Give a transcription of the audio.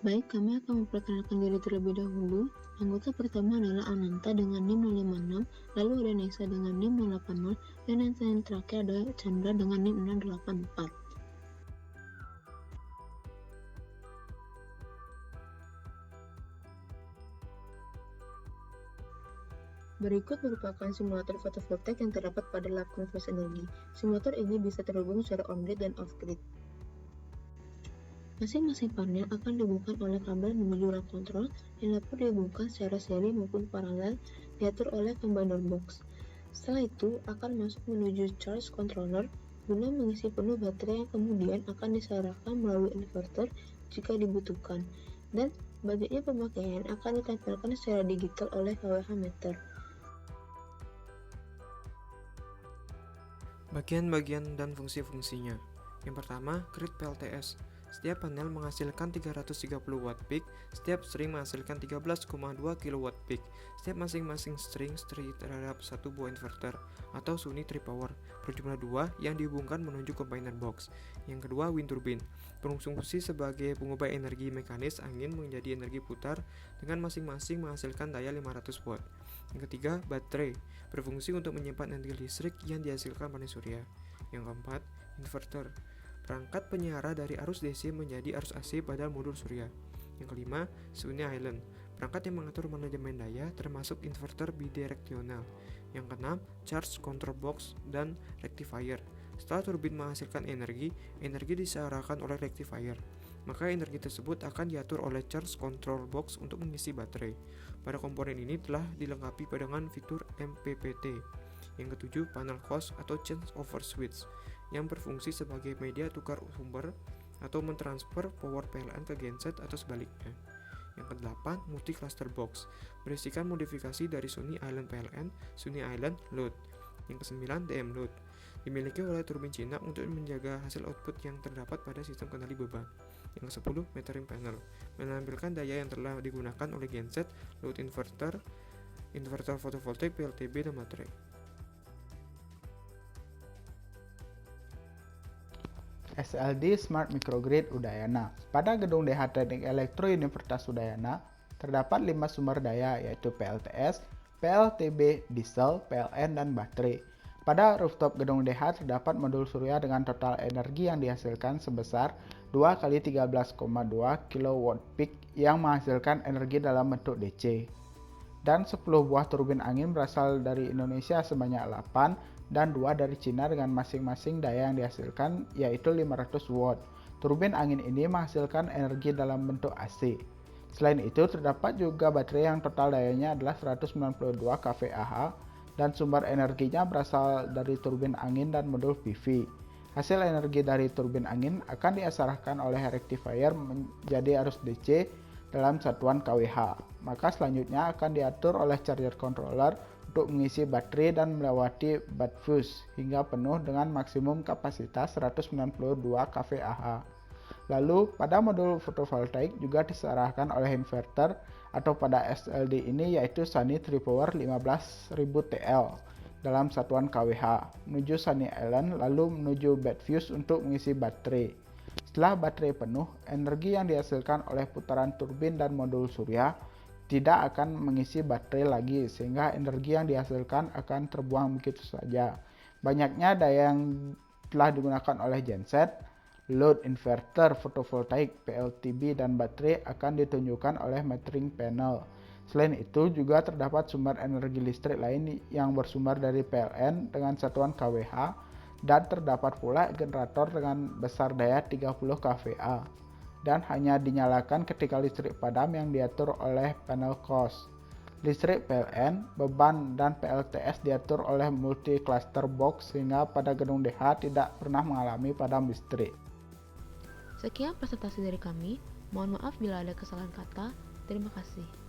Baik, kami akan memperkenalkan diri terlebih dahulu. Anggota pertama adalah Ananta dengan NIM 056, lalu ada Nesa dengan NIM 080, dan yang terakhir adalah Chandra dengan NIM 084. Berikut merupakan simulator fotovoltaik yang terdapat pada lab konversi energi. Simulator ini bisa terhubung secara on-grid dan off-grid. Masing-masing panel akan dihubungkan oleh kabel menuju rak kontrol yang dapat dihubungkan secara seri maupun paralel, diatur oleh combiner box. Setelah itu akan masuk menuju charge controller guna mengisi penuh baterai yang kemudian akan disalurkan melalui inverter jika dibutuhkan, dan budgetnya pemakaian akan ditampilkan secara digital oleh kWh meter. Bagian-bagian dan fungsi-fungsinya. Yang pertama, grid PLTS. Setiap panel menghasilkan 330 watt peak, setiap string menghasilkan 13,2 kW peak. Setiap masing-masing string terhadap satu buah inverter atau Suni Tripower berjumlah 2 yang dihubungkan menuju combiner box. Yang kedua, wind turbine. Berfungsi sebagai pengubah energi mekanis angin menjadi energi putar dengan masing-masing menghasilkan daya 500 watt. Yang ketiga, baterai. Berfungsi untuk menyimpan energi listrik yang dihasilkan panen surya. Yang keempat, inverter. Perangkat penyiara dari arus DC menjadi arus AC pada modul surya. Yang kelima, Suni Island. Perangkat yang mengatur manajemen daya termasuk inverter bidireksional. Yang keenam, charge control box dan rectifier. Setelah turbin menghasilkan energi disalurkan oleh rectifier. Maka energi tersebut akan diatur oleh charge control box untuk mengisi baterai. Pada komponen ini telah dilengkapi dengan fitur MPPT. Yang ketujuh, panel COS atau change over switch yang berfungsi sebagai media tukar sumber atau mentransfer power PLN ke genset atau sebaliknya. Yang kedelapan, multi cluster box berisikan modifikasi dari Suni Island PLN, Suni Island load. Yang kesembilan, DM load dimiliki oleh turbin Cina untuk menjaga hasil output yang terdapat pada sistem kendali beban. Yang ke-10, metering panel menampilkan daya yang telah digunakan oleh genset, load inverter fotovoltaik, PLTB, dan baterai. SLD Smart Microgrid Udayana. Pada gedung DH Teknik Elektro Universitas Udayana, terdapat 5 sumber daya yaitu PLTS, PLTB, diesel, PLN, dan baterai. Pada rooftop gedung DH terdapat modul surya dengan total energi yang dihasilkan sebesar 2 kali 13,2 kW peak yang menghasilkan energi dalam bentuk DC. Dan 10 buah turbin angin berasal dari Indonesia sebanyak 8 dan 2 dari Cina dengan masing-masing daya yang dihasilkan yaitu 500 watt. Turbin angin ini menghasilkan energi dalam bentuk AC. Selain itu terdapat juga baterai yang total dayanya adalah 192 kWh dan sumber energinya berasal dari turbin angin dan modul PV. Hasil energi dari turbin angin akan diarahkan oleh rectifier menjadi arus DC dalam satuan kWh. Maka selanjutnya akan diatur oleh charger controller untuk mengisi baterai dan melewati bat fuse hingga penuh dengan maksimum kapasitas 192 kWh. Lalu pada modul fotovoltaik juga diarahkan oleh inverter atau pada SLD ini yaitu Suni Tripower 15.000 TL dalam satuan kWh menuju Suni Island lalu menuju bat fuse untuk mengisi baterai. Setelah baterai penuh, energi yang dihasilkan oleh putaran turbin dan modul surya tidak akan mengisi baterai lagi sehingga energi yang dihasilkan akan terbuang begitu saja. Banyaknya daya yang telah digunakan oleh genset, load inverter, fotovoltaik, PLTB, dan baterai akan ditunjukkan oleh metering panel. Selain itu juga terdapat sumber energi listrik lain yang bersumber dari PLN dengan satuan kWh dan terdapat pula generator dengan besar daya 30 kVA. Dan hanya dinyalakan ketika listrik padam yang diatur oleh panel COS. Listrik PLN, beban, dan PLTS diatur oleh multi cluster box sehingga pada gedung DH tidak pernah mengalami padam listrik. Sekian presentasi dari kami. Mohon maaf bila ada kesalahan kata. Terima kasih.